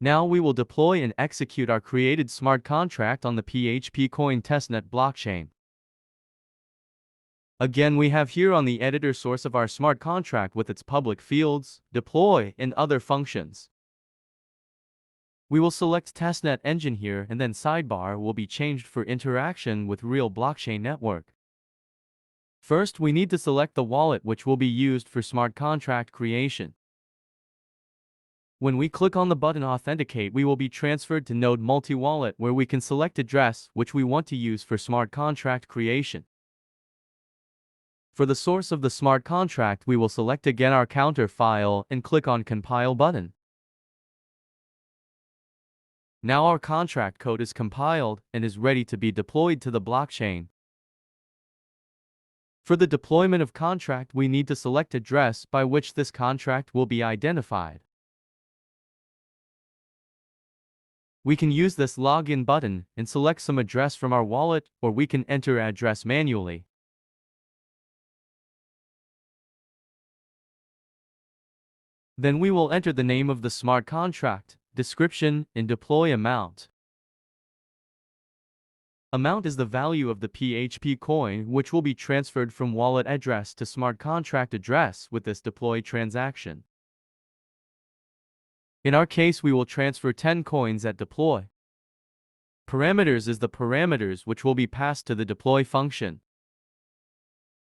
Now we will deploy and execute our created smart contract on the PHPCoin testnet blockchain. Again, we have here on the editor source of our smart contract with its public fields, deploy, and other functions. We will select testnet engine here, and then sidebar will be changed for interaction with real blockchain network. First, we need to select the wallet which will be used for smart contract creation. When we click on the button Authenticate, we will be transferred to Node Multi-Wallet, where we can select address which we want to use for smart contract creation. For the source of the smart contract, we will select again our counter file and click on Compile button. Now our contract code is compiled and is ready to be deployed to the blockchain. For the deployment of contract, we need to select address by which this contract will be identified. We can use this login button and select some address from our wallet, or we can enter address manually. Then we will enter the name of the smart contract, description, and deploy amount. Amount is the value of the PHP coin which will be transferred from wallet address to smart contract address with this deploy transaction. In our case, we will transfer 10 coins at deploy. Parameters is the parameters which will be passed to the deploy function.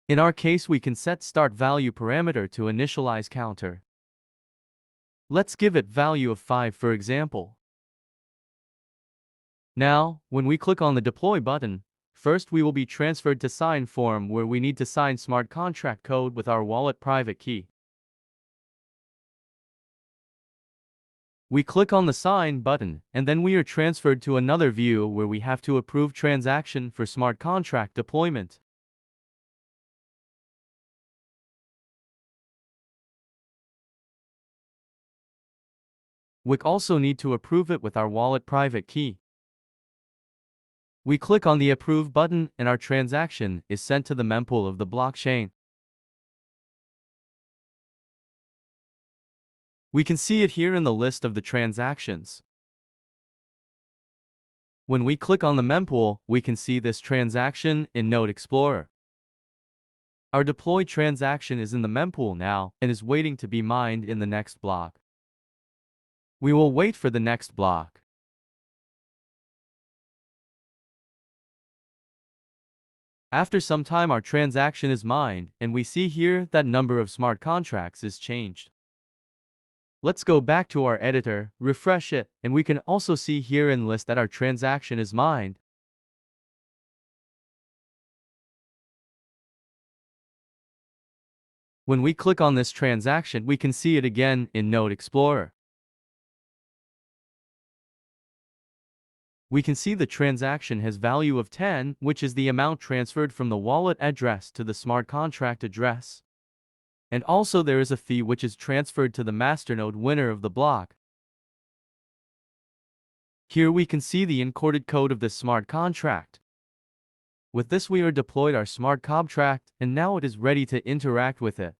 In our case, we can set start value parameter to initialize counter. Let's give it value of 5 for example. Now, when we click on the deploy button, first we will be transferred to sign form where we need to sign smart contract code with our wallet private key. We click on the sign button, and then we are transferred to another view where we have to approve transaction for smart contract deployment. We also need to approve it with our wallet private key. We click on the approve button and our transaction is sent to the mempool of the blockchain. We can see it here in the list of the transactions. When we click on the mempool, we can see this transaction in Node Explorer. Our deployed transaction is in the mempool now and is waiting to be mined in the next block. We will wait for the next block. After some time, our transaction is mined, and we see here that number of smart contracts is changed. Let's go back to our editor, refresh it, and we can also see here in list that our transaction is mined. When we click on this transaction, we can see it again in Node Explorer. We can see the transaction has value of 10, which is the amount transferred from the wallet address to the smart contract address. And also there is a fee which is transferred to the masternode winner of the block. Here we can see the encoded code of this smart contract. With this we are deployed our smart contract, and now it is ready to interact with it.